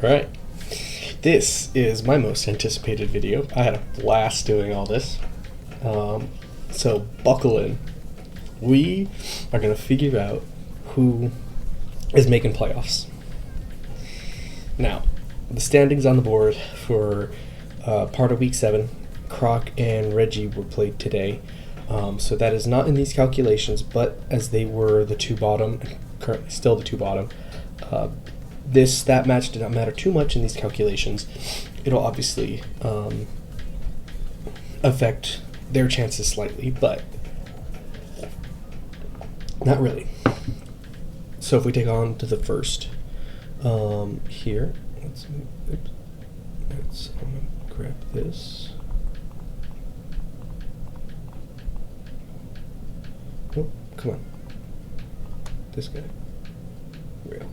Right. This is my most anticipated video. I had a blast doing all this. So buckle in. We are going to figure out who is making playoffs. Now, the standings on the board for part of Week 7, Croc and Reggie were played today. So that is not in these calculations, but as they were the two bottom, and currently still the two bottom, that match did not matter too much in these calculations. It'll obviously affect their chances slightly, but not really. So if we take on to the first here, let's I'm gonna grab this. Oh, come on. This guy. Real.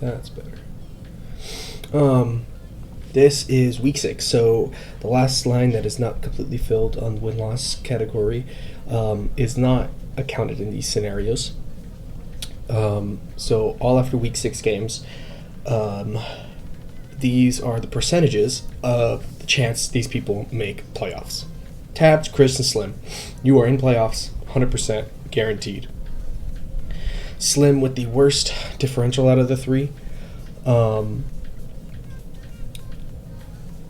That's better. This is week 6, so the last line that is not completely filled on the win-loss category is not accounted in these scenarios. So all after week 6 games, these are the percentages of the chance these people make playoffs. Tabs, Chris, and Slim, you are in playoffs, 100% guaranteed. Slim with the worst differential out of the three.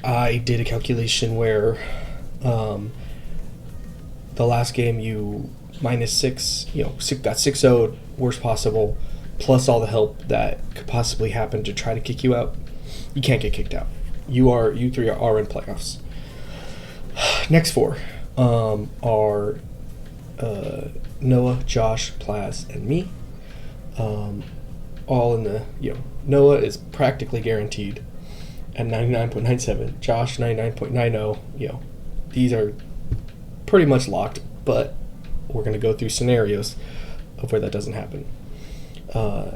I did a calculation where the last game you -6, got 6-0'd, worst possible, plus all the help that could possibly happen to try to kick you out. You can't get kicked out. You three are in playoffs. Next four are Noah, Josh, Plaz, and me. All in the, Noah is practically guaranteed at 99.97, Josh 99.90. These are pretty much locked, but we're going to go through scenarios of where that doesn't happen.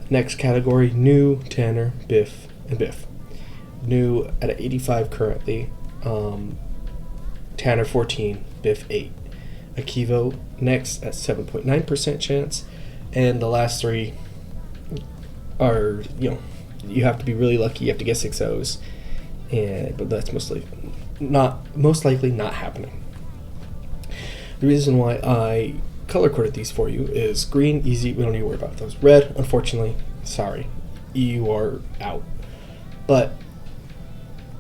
Next category, New, Tanner, Biff, and Biff. New at 85 currently, Tanner 14, Biff 8. Akivo next at 7.9% chance, and the last three are, you have to be really lucky. You have to get 6 O's, but that's most likely not happening. The reason why I color coded these for you is green, easy, we don't need to worry about those. Red, unfortunately, sorry, you are out. But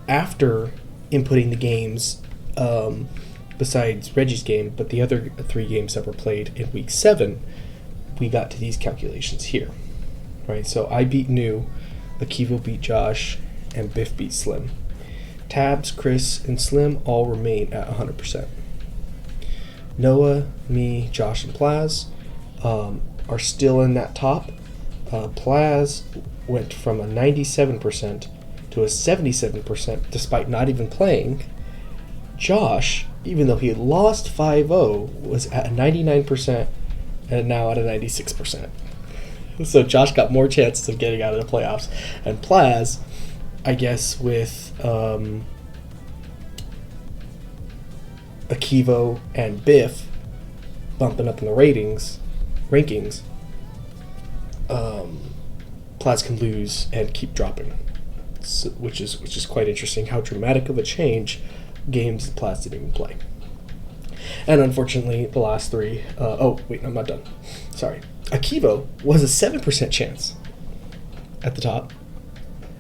after inputting the games, besides Reggie's game, but the other 3 games that were played in week 7, we got to these calculations here. Right, so I beat New, Akivo beat Josh, and Biff beat Slim. Tabs, Chris, and Slim all remain at 100%. Noah, me, Josh, and Plaz are still in that top. Plaz went from a 97% to a 77% despite not even playing. Josh, even though he had lost 5-0, was at a 99% and now at a 96%. So Josh got more chances of getting out of the playoffs. And Plaz, I guess with Akivo and Biff bumping up in the rankings, Plaz can lose and keep dropping, so, which is quite interesting. How dramatic of a change games Plaz didn't even play. And unfortunately, the last 3. I'm not done. Sorry. Akivo was a 7% chance at the top.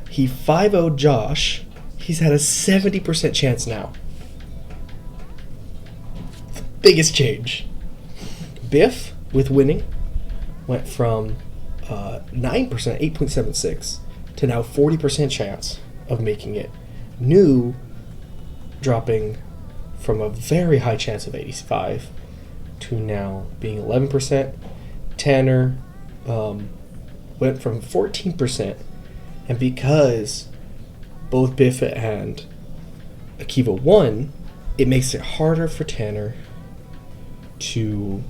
He 5-0'd Josh. He's had a 70% chance now. The biggest change. Biff, with winning, went from 9%, 8.76, to now 40% chance of making it. New, dropping from a very high chance of 85 to now being 11%. Tanner went from 14%, and because both Biff and Akiva won, it makes it harder for Tanner to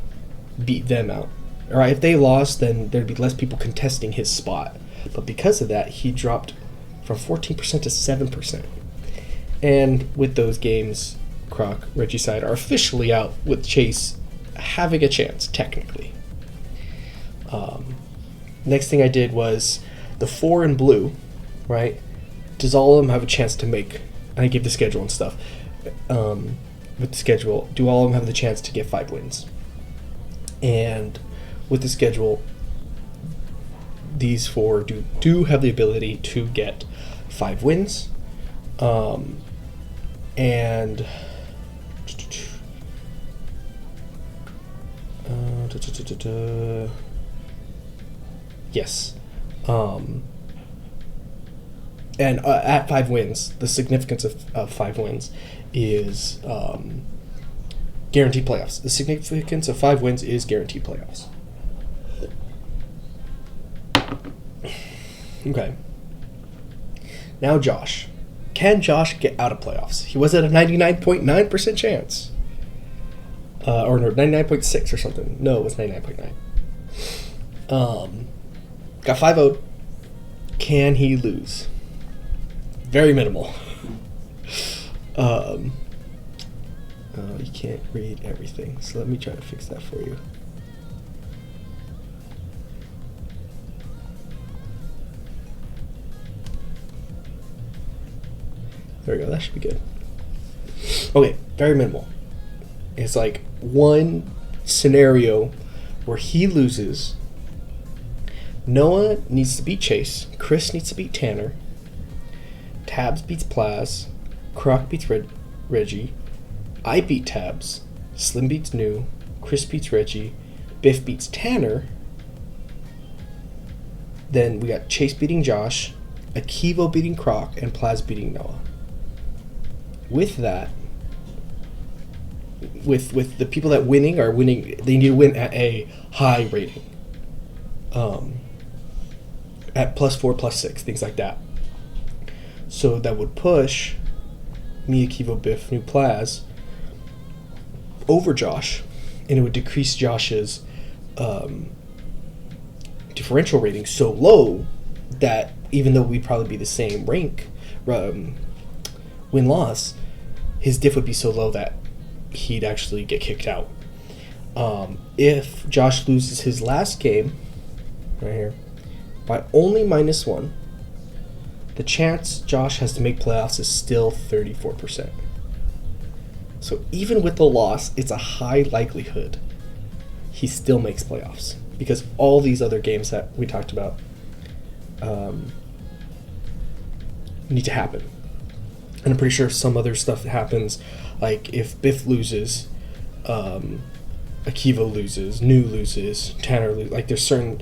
beat them out. All right, if they lost, then there'd be less people contesting his spot. But because of that, he dropped from 14% to 7%. And with those games, Croc, Regicide are officially out, with Chase having a chance, technically. Next thing I did was the 4 in blue, right? does all of them have a chance to make? I give the schedule and stuff. With the schedule, do all of them have the chance to get 5 wins? And with the schedule, these 4 do have the ability to get 5 wins. And yes. And at 5 wins, the significance of 5 wins is guaranteed playoffs. The significance of 5 wins is guaranteed playoffs. Okay. Now Josh. Can Josh get out of playoffs? He was at a 99.9% chance. Or no, 99.6 or something. No, it was 99.9. Got 5-0. Can he lose? Very minimal. You can't read everything, so let me try to fix that for you. There we go, that should be good. Okay, very minimal. It's like one scenario where he loses. Noah needs to beat Chase. Chris needs to beat Tanner. Tabs beats Plaz. Croc beats Reggie. I beat Tabs. Slim beats New. Chris beats Reggie. Biff beats Tanner. Then we got Chase beating Josh. Akivo beating Croc. And Plaz beating Noah. With that, with the people that are winning, they need to win at a high rating. At +4, +6, things like that. So that would push me, Akivo, Biff, New, Plaz over Josh, and it would decrease Josh's differential rating so low that even though we'd probably be the same rank, win-loss, his diff would be so low that he'd actually get kicked out. If Josh loses his last game, right here, by only -1, the chance Josh has to make playoffs is still 34%. So even with the loss, it's a high likelihood he still makes playoffs because all these other games that we talked about need to happen. And I'm pretty sure some other stuff that happens, like if Biff loses, Akivo loses, New loses, Tanner loses. Like there's certain,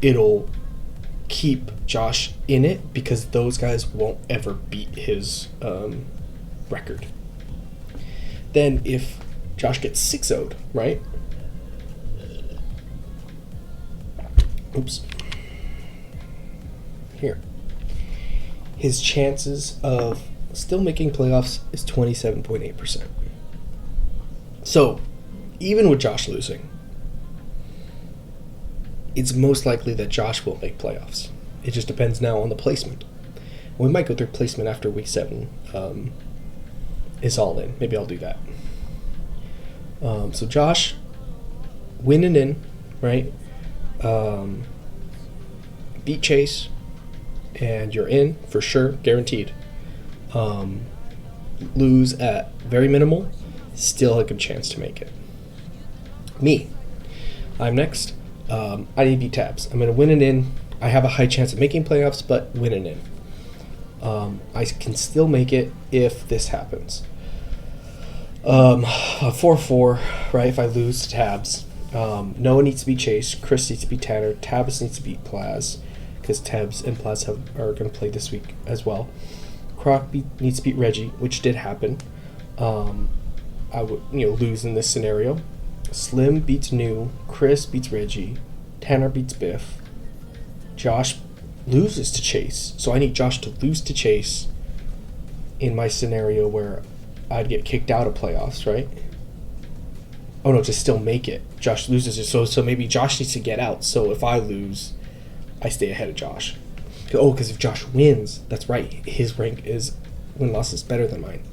it'll keep Josh in it because those guys won't ever beat his record. Then if Josh gets 6-0'd, right? Oops. Here. His chances of still making playoffs is 27.8%. So, even with Josh losing, it's most likely that Josh will make playoffs. It just depends now on the placement. We might go through placement after week 7 is all in. Maybe I'll do that. So Josh, winning in, right? Beat Chase, and you're in for sure, guaranteed. Lose at very minimal, still a good chance to make it. Me, I'm next. I need to beat Tabs. I'm going to win and in. I have a high chance of making playoffs, but win and in. I can still make it if this happens. A 4-4, right? If I lose to Tabs, Noah needs to beat Chase. Chris needs to beat Tanner. Tabs needs to beat Plaz, because Tabs and Plaz are going to play this week as well. Croc needs to beat Reggie, which did happen. I would lose in this scenario. Slim beats New. Chris beats Reggie. Tanner beats Biff. Josh loses to Chase. So I need Josh to lose to Chase in my scenario where I'd get kicked out of playoffs, right? Oh no, to still make it. Josh loses it. So maybe Josh needs to get out. So if I lose, I stay ahead of Josh. Oh, because if Josh wins, that's right. His rank is win-loss is better than mine.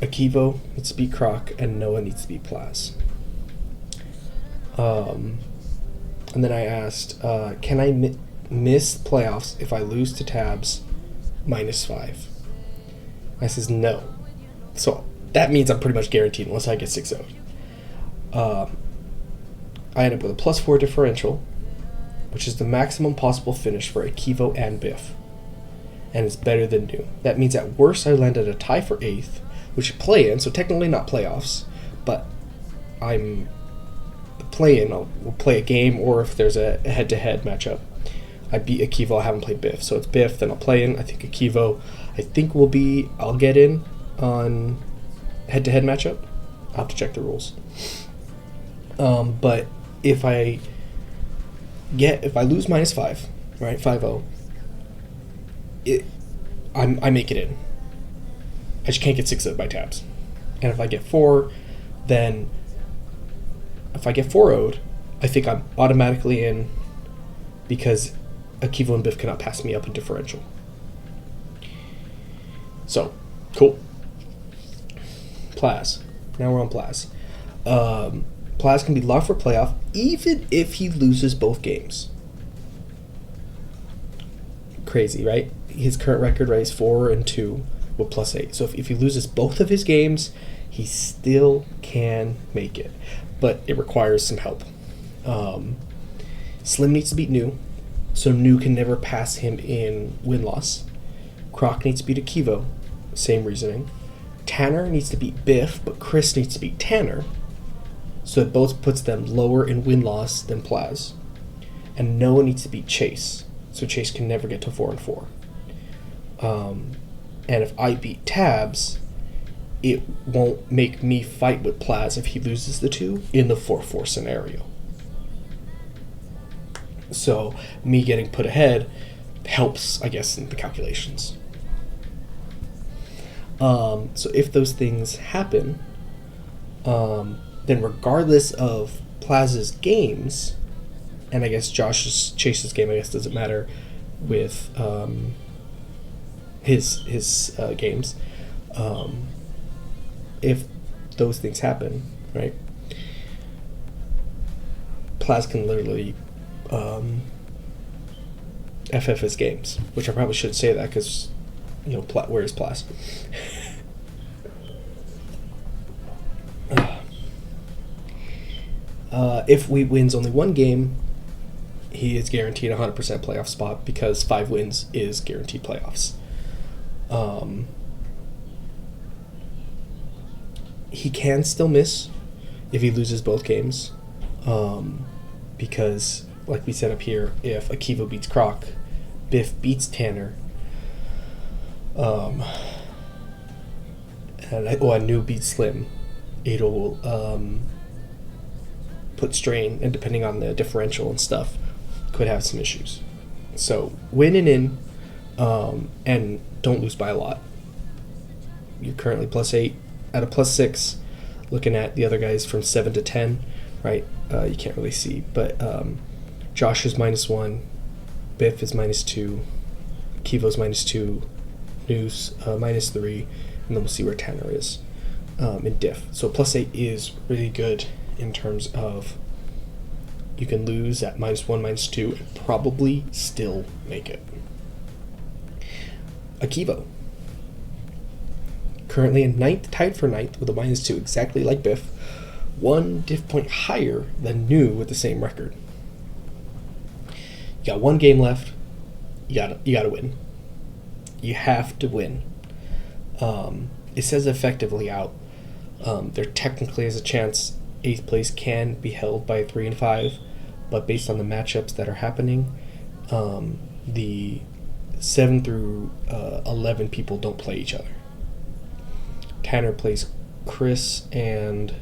Akivo needs to beat Croc, and Noah needs to beat Plaz. And then I asked, can I miss playoffs if I lose to Tabs -5. I says no. So that means I'm pretty much guaranteed unless I get 6-0. I end up with a +4 differential, which is the maximum possible finish for Akivo and Biff. And it's better than new. That means at worst I land at a tie for 8th, which is play-in, so technically not playoffs, but I'm play-in. We'll play a game, or if there's a head-to-head matchup. I beat Akivo, I haven't played Biff, so it's Biff, then I'll play in. I think Akivo, I'll get in on head-to-head matchup. I'll have to check the rules. But if I lose -5, right, 5-0, I make it in. I just can't get 6 by Tabs. And if I get 4, then if I get 4-0'd, I think I'm automatically in because Akivo and Biff cannot pass me up in differential. So, cool. Plaz. Now we're on Plaz. Plaz can be locked for playoff even if he loses both games. Crazy, right? His current record, right, is 4-2 with +8. So if he loses both of his games, he still can make it. But it requires some help. Slim needs to beat New, so New can never pass him in win-loss. Croc needs to beat Akivo, same reasoning. Tanner needs to beat Biff, but Chris needs to beat Tanner, so it both puts them lower in win-loss than Plaz. And Noah needs to beat Chase, so Chase can never get to 4-4. And if I beat Tabs, it won't make me fight with Plaz if he loses the 2 in the 4-4 scenario. So me getting put ahead helps, I guess, in the calculations. So if those things happen, then regardless of Plaz's games, and I guess Chase's game, I guess, doesn't matter with his games. If those things happen, right, Plaz can literally FF his games, which I probably shouldn't say that because, where is Plaz? If we wins only one game, he is guaranteed a 100% playoff spot because 5 wins is guaranteed playoffs. He can still miss if he loses both games, because, like we said up here, if Akivo beats Croc, Biff beats Tanner, and New beats Slim, it'll put strain, and depending on the differential and stuff, could have some issues. So win and in, and don't lose by a lot. You're currently +8 at a +6. Looking at the other guys from 7 to 10, right? You can't really see, but Josh is -1, Biff is -2, Kivo's -2, News -3, and then we'll see where Tanner is in diff. So +8 is really good in terms of you can lose at -1, -2, and probably still make it. Akivo. Currently in 9th, tied for 9th with a -2, exactly like Biff. 1 diff point higher than New with the same record. You got 1 game left. You gotta win. You have to win. It says effectively out. There technically is a chance 8th place can be held by 3 and 5, but based on the matchups that are happening, the 7 through 11 people don't play each other. Tanner plays Chris and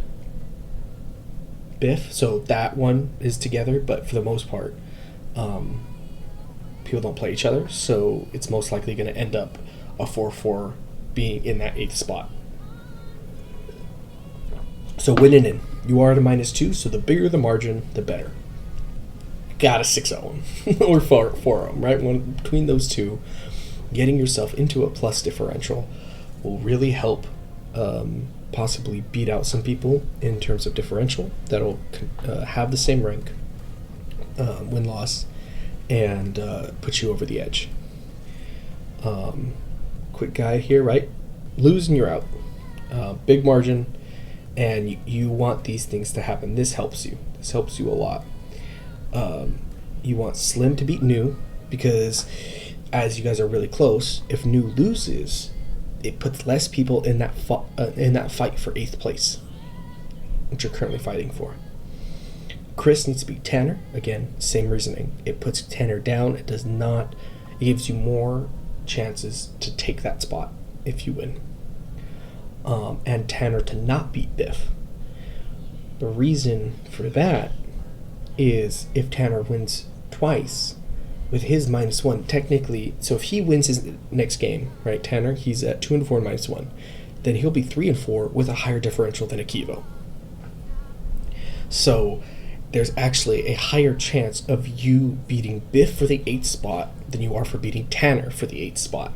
Biff, so that one is together, but for the most part, people don't play each other, so it's most likely going to end up a 4-4 being in that 8th spot. So winning in. You are at a -2, so the bigger the margin, the better. Got a 6-0 or 4-0, right? One between those two, getting yourself into a plus differential will really help possibly beat out some people in terms of differential that'll have the same rank, win-loss, and put you over the edge. Quick guide here, right? Lose and you're out. Big margin, and you want these things to happen. This helps you. This helps you a lot. You want Slim to beat New, because as you guys are really close, if New loses, it puts less people in that fight for 8th place, which you're currently fighting for. Chris needs to beat Tanner. Again, same reasoning. It puts Tanner down. It gives you more chances to take that spot if you win. And Tanner to not beat Biff. The reason for that is if Tanner wins twice with his -1, technically, so if he wins his next game, right, Tanner, he's at 2-4 and -1, then he'll be 3-4 with a higher differential than Akivo. So there's actually a higher chance of you beating Biff for the 8th spot than you are for beating Tanner for the 8th spot.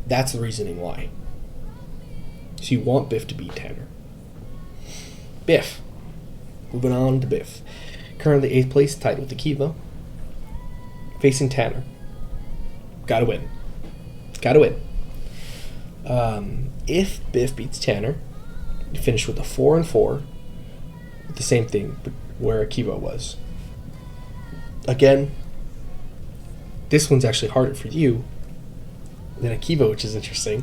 That's the reasoning why. So you want Biff to beat Tanner. Biff. Moving on to Biff. Currently 8th place, tied with Akiva. Facing Tanner. Gotta win. Gotta win. If Biff beats Tanner, you finish with a 4-4. The same thing, but where Akiva was. Again, this one's actually harder for you than Akiva, which is interesting,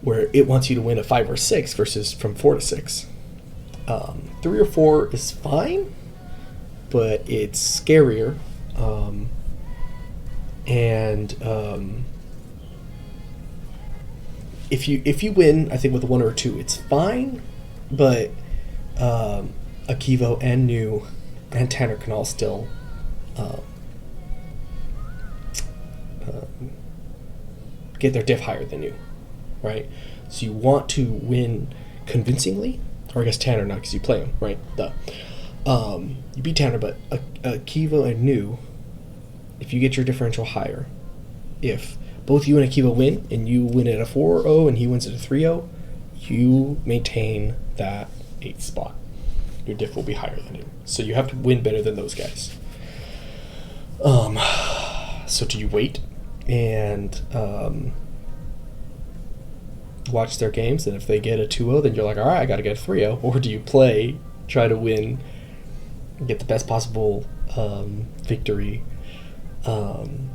where it wants you to win a 5 or 6 versus from 4 to 6. 3 or 4 is fine, but it's scarier. If you win, I think with 1 or 2, it's fine, but Akivo and New and Tanner can all still get their diff higher than you, right? So you want to win convincingly, or I guess Tanner not because you play him, right? You beat Tanner, but Akivo and New, if you get your differential higher, if both you and Akiva win, and you win at a 4-0 and he wins at a 3-0, you maintain that 8th spot. Your diff will be higher than him. So you have to win better than those guys. So do you wait and watch their games, and if they get a 2-0, then you're like, all right, I got to get a 3-0, or do you play, try to win, get the best possible victory, and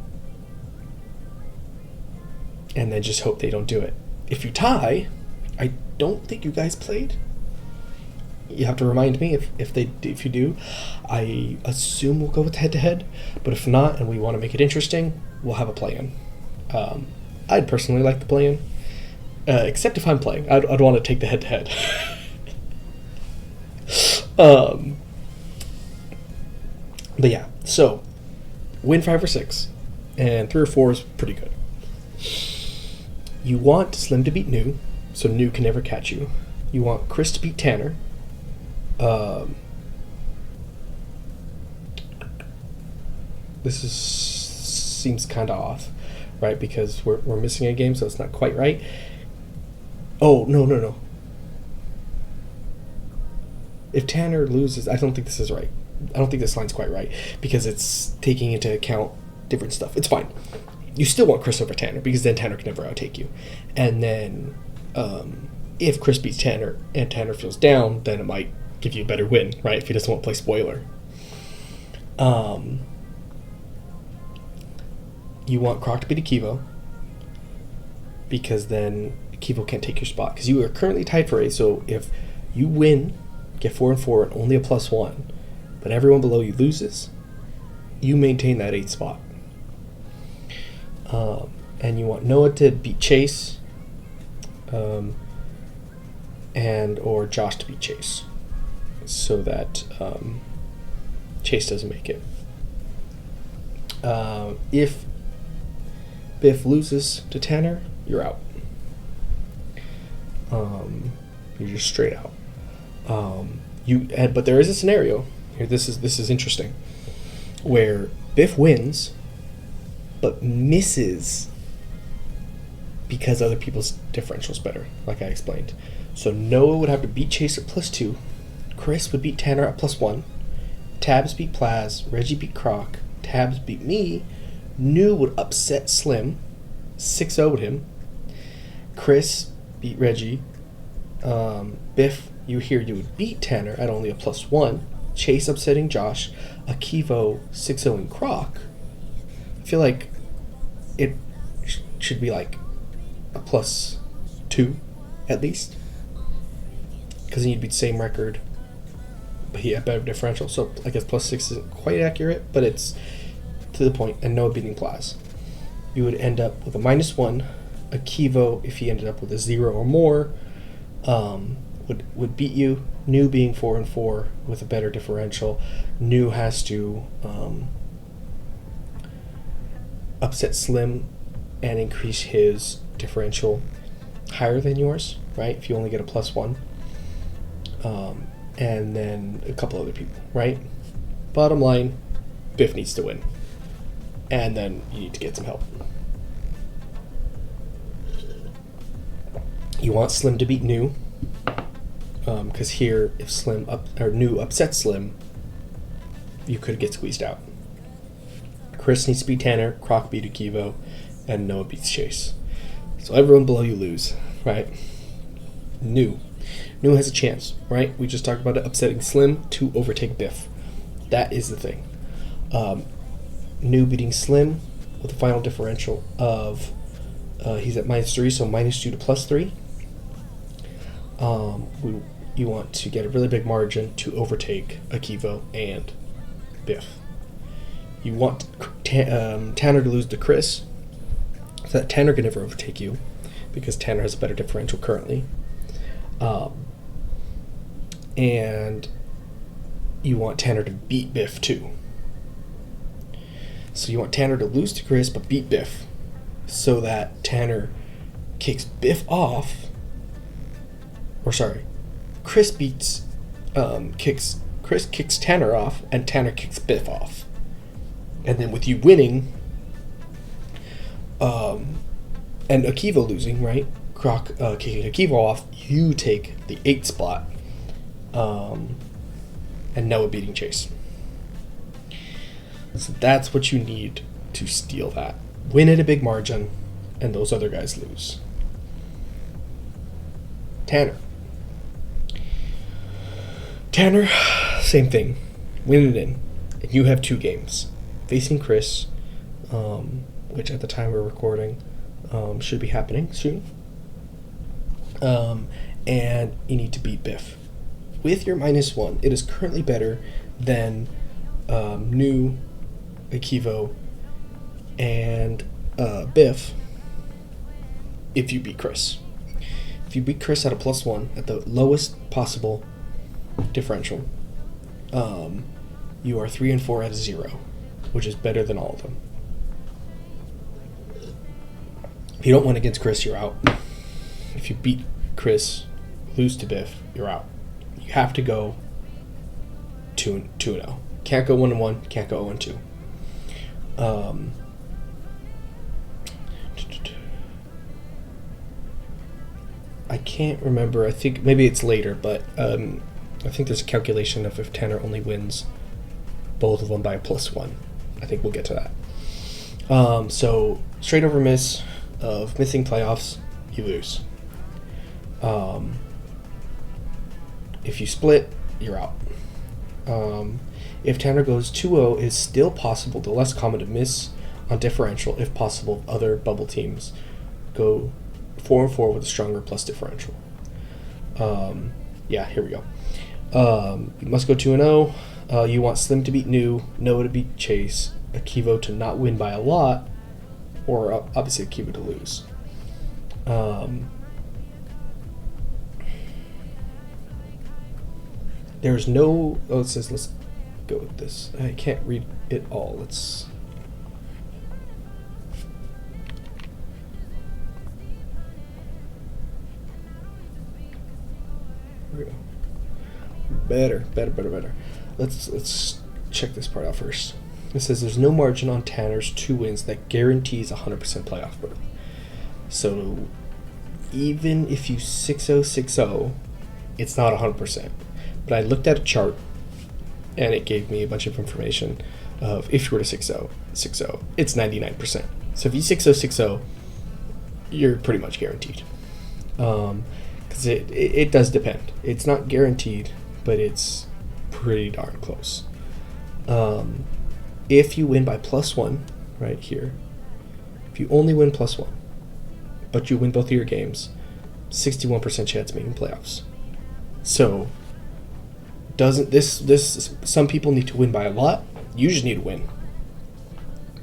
then just hope they don't do it? If you tie, I don't think you guys played. You have to remind me if you do. I assume we'll go with head-to-head, but if not, and we want to make it interesting, we'll have a play-in. I'd personally like the play-in, except if I'm playing. I'd want to take the head-to-head. But yeah, so win 5 or 6, and 3 or 4 is pretty good. You want Slim to beat New, so New can never catch you. You want Chris to beat Tanner. This seems kind of off, right? Because we're missing a game, so it's not quite right. Oh, no. If Tanner loses, I don't think this is right. I don't think this line's quite right, because it's taking into account different stuff. It's fine. You still want Chris over Tanner, because then Tanner can never outtake you. And then if Chris beats Tanner and Tanner feels down, then it might give you a better win, right? If he doesn't want to play spoiler. You want Croc to beat Akivo, because then Akivo can't take your spot, because you are currently tied for A. So if you win, get 4-4 and only a +1, but everyone below you loses, you maintain that 8th spot. And you want Noah to beat Chase, and or Josh to beat Chase, so that Chase doesn't make it. If Biff loses to Tanner, you're out. You're just straight out. But there is a scenario here. This is interesting, where Biff wins, but misses because other people's differential's better, like I explained. So Noah would have to beat Chase at +2, Chris would beat Tanner at +1, Tabs beat Plaz, Reggie beat Croc, Tabs beat me, New would upset Slim, 6-0'd him, Chris beat Reggie, Biff, you would beat Tanner at only a +1, Chase upsetting Josh, Akivo 6-0ing Croc. I feel like it should be like a +2 at least, because then you'd be the same record, but he had better differential. So I guess +6 isn't quite accurate, but it's to the point. And Noah beating Plaz, you would end up with a -1. Akivo, if he ended up with a 0 or more, would beat you. New being 4-4 with a better differential. New has to upset Slim and increase his differential higher than yours, right? If you only get a +1. And then a couple other people, right? Bottom line, Biff needs to win. And then you need to get some help. You want Slim to beat New, because here, if New upsets Slim, you could get squeezed out. Chris needs to beat Tanner, Croc beat Akivo, and Noah beats Chase. So everyone below you lose, right? New has a chance, right? We just talked about it, upsetting Slim to overtake Biff. That is the thing. New beating Slim with a final differential of he's at -3, so -2 to +3. You want to get a really big margin to overtake Akivo and Biff. You want Tanner to lose to Chris, so that Tanner can never overtake you, because Tanner has a better differential currently. And you want Tanner to beat Biff too. So you want Tanner to lose to Chris but beat Biff, so that Tanner kicks Biff off. Or sorry, Chris kicks Tanner off, and Tanner kicks Biff off. And then with you winning, and Akivo losing, right? Croc kicking Akivo off, you take the 8th spot, and Noah beating Chase. So that's what you need to steal that. Win at a big margin, and those other guys lose. Tanner, same thing. Win it in. And you have 2 games. Facing Chris, which at the time we're recording should be happening soon. And you need to beat Biff. With your -1, it is currently better than New, Akivo, and Biff if you beat Chris. If you beat Chris at a +1 at the lowest possible differential, you are 3-4 at a 0, which is better than all of them. If you don't win against Chris, you're out. If you beat Chris, lose to Biff, you're out. You have to go 2-0. Can't go 1-1. Can't go 0-2. I can't remember. I think maybe it's later, but I think there's a calculation of if Tanner only wins both of them by a +1. I think we'll get to that. So straight over miss of missing playoffs, you lose. If you split, you're out. If Tanner goes 2-0, it's still possible, the less common to miss on differential, if possible, other bubble teams go 4-4 with a stronger plus differential. Here we go. You must go 2-0. You want Slim to beat New, Noah to beat Chase, Akivo to not win by a lot, or obviously Akivo to lose. There's no... Oh, it says let's go with this. I can't read it all. Let's... Here we go. Better. Let's check this part out first. It says there's no margin on Tanner's 2 wins that guarantees 100% playoff berth. So even if you 6-0, it's not 100%. But I looked at a chart, and it gave me a bunch of information of if you were to 6-0, it's 99%. So if you 6-0, 6-0, you're pretty much guaranteed. Because it does depend. It's not guaranteed, but it's pretty darn close. If you win by +1, right here, if you only win +1, but you win both of your games, 61% chance of making playoffs. So doesn't this some people need to win by a lot? You just need to win.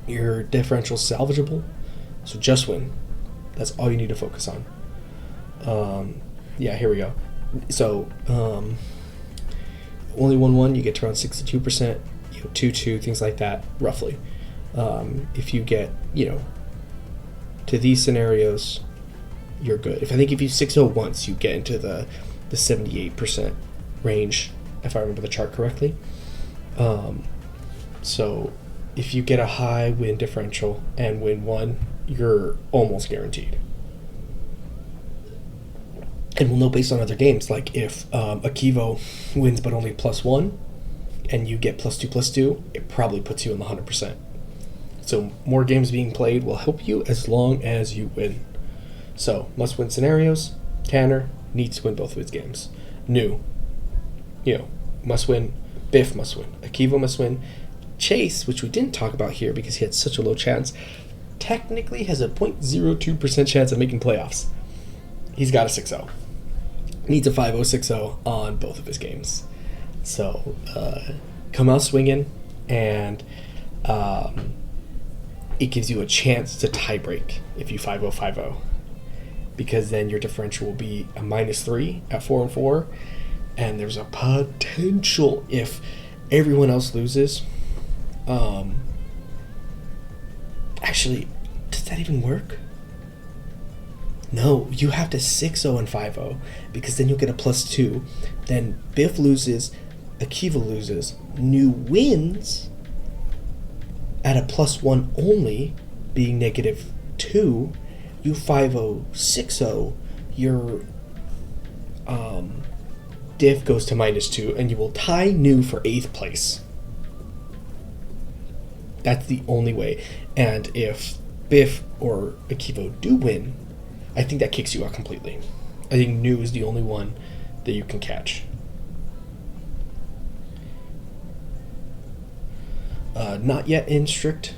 Your differential's salvageable, so just win. That's all you need to focus on. Yeah, here we go. So only 1-1, you get to around 62%. 2-2, things like that, roughly. If you get to these scenarios, you're good. If you 6-0 once, you get into the 78% range, if I remember the chart correctly. So if you get a high win differential and win one, you're almost guaranteed. And we'll know based on other games, like if Akivo wins but only +1 and you get +2/+2, it probably puts you in the 100%. So more games being played will help you as long as you win. So must-win scenarios, Tanner needs to win both of his games. New, must win. Biff must win. Akivo must win. Chase, which we didn't talk about here because he had such a low chance, technically has a 0.02% chance of making playoffs. He's got a 6-0. Needs a 5-0, 6-0 on both of his games. So come out swinging, and it gives you a chance to tiebreak if you 5-0, 5-0. Because then your differential will be a -3 at 4-4, and there's a potential if everyone else loses. Actually, does that even work? No, you have to 6-0 and 5-0 because then you'll get a +2. Then Biff loses, Akiva loses, New wins at a +1 only, being -2. You 5-0, 6-0, your diff goes to -2, and you will tie New for 8th place. That's the only way. And if Biff or Akivo do win, I think that kicks you out completely. I think New is the only one that you can catch. Not yet in strict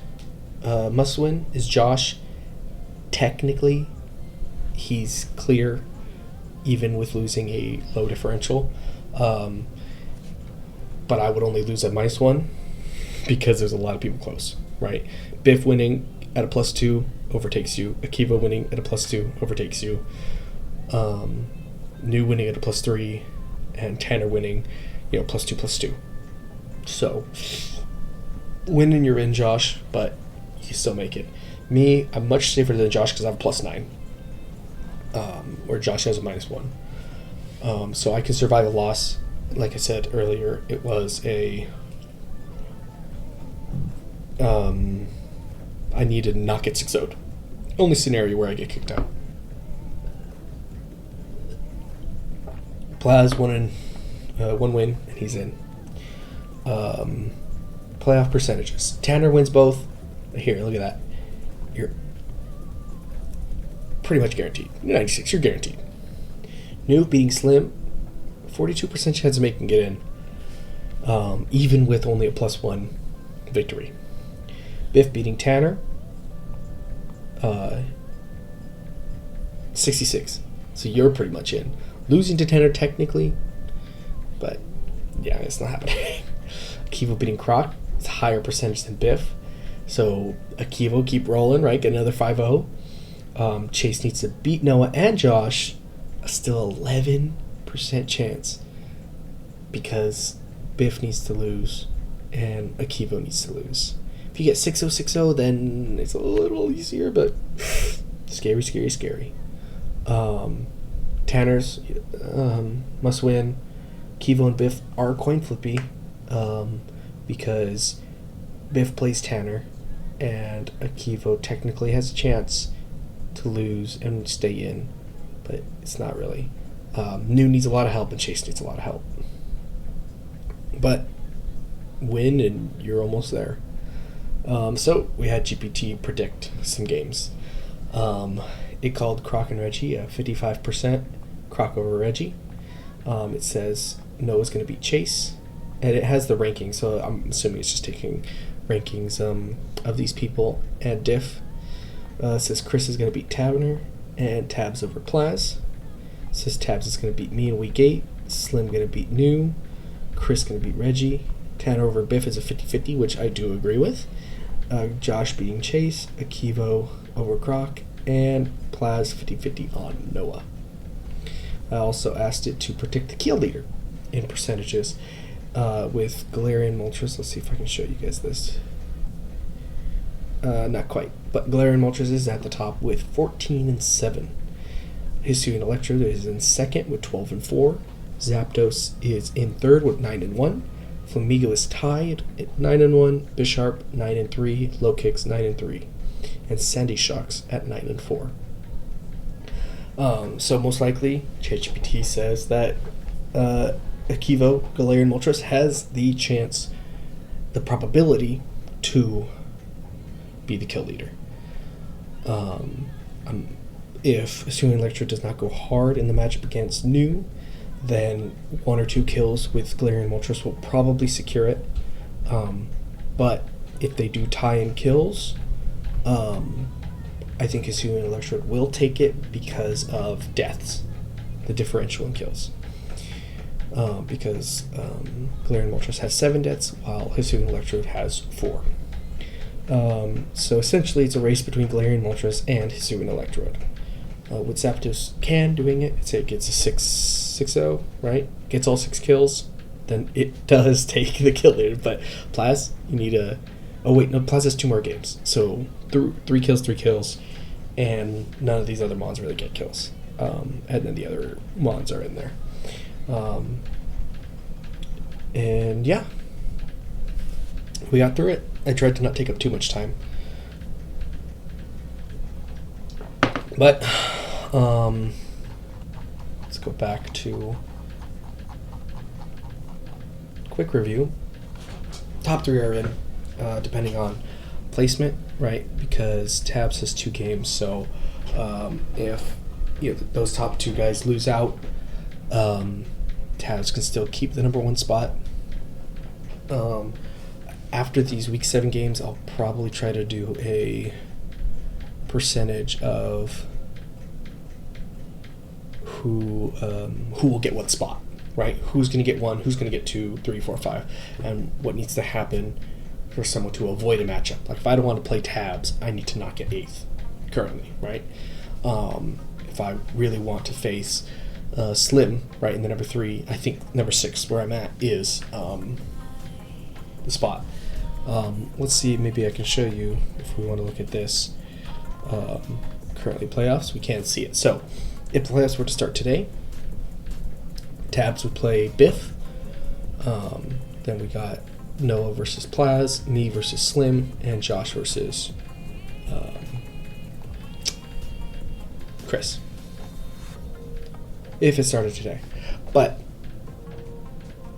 must win is Josh. Technically, he's clear, even with losing a low differential. But I would only lose at -1 because there's a lot of people close, right? Biff winning at a +2 overtakes you. Akiva winning at a +2 overtakes you. New winning at a +3, and Tanner winning, +2/+2. So, winning you're in, Josh, but you still make it. Me, I'm much safer than Josh because I have a +9, where Josh has a -1. So I can survive a loss. Like I said earlier, it was a I need to not get 6-0'd. Only scenario where I get kicked out. Plaz one win, and he's in. Playoff percentages. Tanner wins both. Here, look at that. You're pretty much guaranteed. You're 96, you're guaranteed. New beating Slim, 42% chance of making it in, even with only a +1 victory. Biff beating Tanner, 66. So you're pretty much in. Losing to Tanner technically, but yeah, it's not happening. Akivo beating Croc, it's a higher percentage than Biff. So Akivo keep rolling, right? Get another 5-0. Chase needs to beat Noah and Josh, still 11% chance because Biff needs to lose and Akivo needs to lose. If you get 6-0, 6-0, then it's a little easier, but scary, scary, scary. Tanner's must win. Akivo and Biff are coin flippy because Biff plays Tanner and Akivo technically has a chance to lose and stay in, but it's not really. New needs a lot of help and Chase needs a lot of help. But win and you're almost there. So we had GPT predict some games. It called Croc and Reggie 55% Croc over Reggie. It says Noah's going to beat Chase, and it has the rankings, so I'm assuming it's just taking rankings of these people. And Diff says Chris is going to beat Taverner, and Tabs over Plaz. Says Tabs is going to beat me in week 8, Slim going to beat New, Chris going to beat Reggie, Tanner over Biff is a 50-50, which I do agree with. Josh beating Chase, Akivo over Croc, and Plaz 50-50 on Noah. I also asked it to predict the kill leader in percentages with Galarian Moltres. Let's see if I can show you guys this. Not quite, but Galarian Moltres is at the top with 14-7. Hisuian Electrode is in second with 12-4. Zapdos is in third with 9-1. Flamigo is tied at 9-1. Bisharp 9-3. Lokix 9-3. And Sandy Shocks at 9-4. So most likely, ChatGPT says that Akivo, Galarian Moltres, has the chance, the probability to be the kill leader. If Hisuian Electro does not go hard in the matchup against New, then 1 or 2 kills with Galarian Moltres will probably secure it. But if they do tie in kills, I think Hisuian Electrode will take it because of deaths, the differential in kills. Because Galarian Moltres has 7 deaths, while Hisuian Electrode has 4. So essentially, it's a race between Galarian Moltres and Hisuian Electrode. With Zapdos doing it, say it gets a 6-0, right? Gets all 6 kills, then it does take the kill leader. But Plaz, you need a... Oh wait, no, Plaz has 2 more games. So 3 kills, and none of these other mons really get kills. And then the other mons are in there. And yeah, we got through it. I tried to not take up too much time. But let's go back to quick review. Top 3 are in, depending on placement, right? Because Tabs has 2 games, so if those top 2 guys lose out, Tabs can still keep the number 1 spot. After these week 7 games, I'll probably try to do a percentage of who will get what spot, right? Who's going to get 1, who's going to get 2, 3, 4, 5, and what needs to happen for someone to avoid a matchup. Like if I don't want to play Tabs, I need to not get 8th currently, right? If I really want to face Slim, right, in the number 3, I think number 6, where I'm at, is the spot. Let's see, maybe I can show you if we want to look at this. Currently playoffs, we can't see it. So if the playoffs were to start today, Tabs would play Biff. Then we got Noah versus Plaz, me versus Slim, and Josh versus Chris. If it started today. But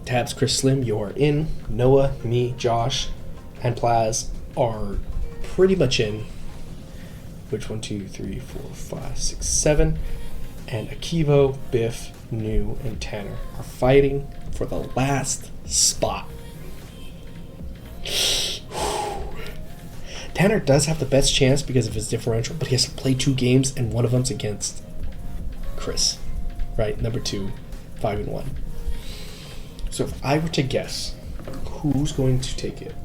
Tabs, Chris, Slim, you're in. Noah, me, Josh, and Plaz are pretty much in. Which 1, 2, 3, 4, 5, 6, 7. And Akivo, Biff, New, and Tanner are fighting for the last spot. Tanner does have the best chance because of his differential, but he has to play 2 games, and one of them's against Chris, right? Number 2, 5-1. So if I were to guess who's going to take it,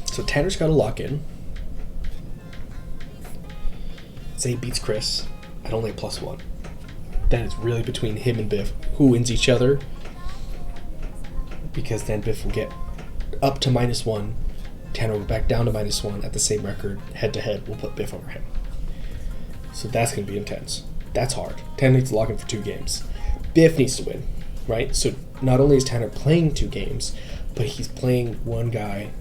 so Tanner's got to lock in. Say he beats Chris at only +1. Then it's really between him and Biff who wins each other, because then Biff will get up to -1. Tanner will back down to -1 at the same record. Head to head, we'll put Biff over him. So that's going to be intense. That's hard. Tanner needs to lock in for 2 games. Biff needs to win, right? So not only is Tanner playing 2 games, but he's playing one guy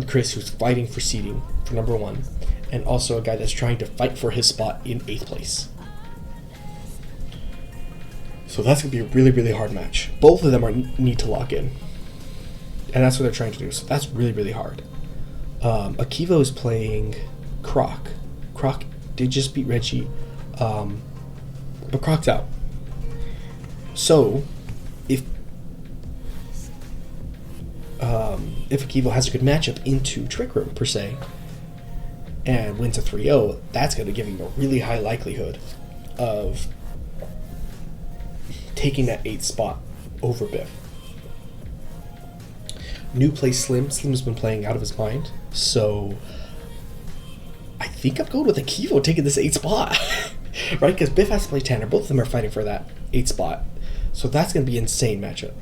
Chris, who's fighting for seeding for number 1, and also a guy that's trying to fight for his spot in 8th place. So that's going to be a really, really hard match. Both of them need to lock in. And that's what they're trying to do. So that's really, really hard. Akivo is playing Croc. Croc did just beat Reggie. But Croc's out. So, if Akivo has a good matchup into Trick Room, per se, and wins a 3-0, that's going to give him a really high likelihood of taking that 8th spot over Biff. New plays Slim. Slim's been playing out of his mind, so I think I'm going with Akivo taking this 8th spot. Right? Because Biff has to play Tanner. Both of them are fighting for that 8th spot. So that's going to be an insane matchup.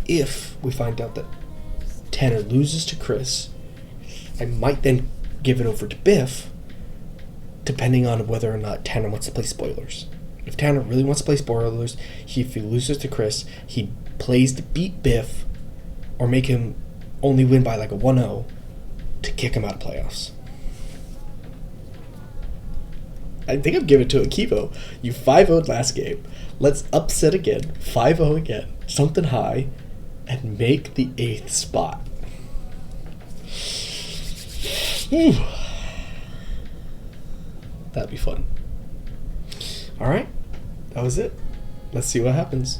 If we find out that Tanner loses to Chris, I might then give it over to Biff, depending on whether or not Tanner wants to play spoilers. If Tanner really wants to play spoilers, if he loses to Chris, he plays to beat Biff, or make him only win by like a 1-0 to kick him out of playoffs. I think I'm giving it to Akivo. You 5-0'd last game. Let's upset again. 5-0 again. Something high. And make the 8th spot. Whew. That'd be fun. Alright. That was it. Let's see what happens.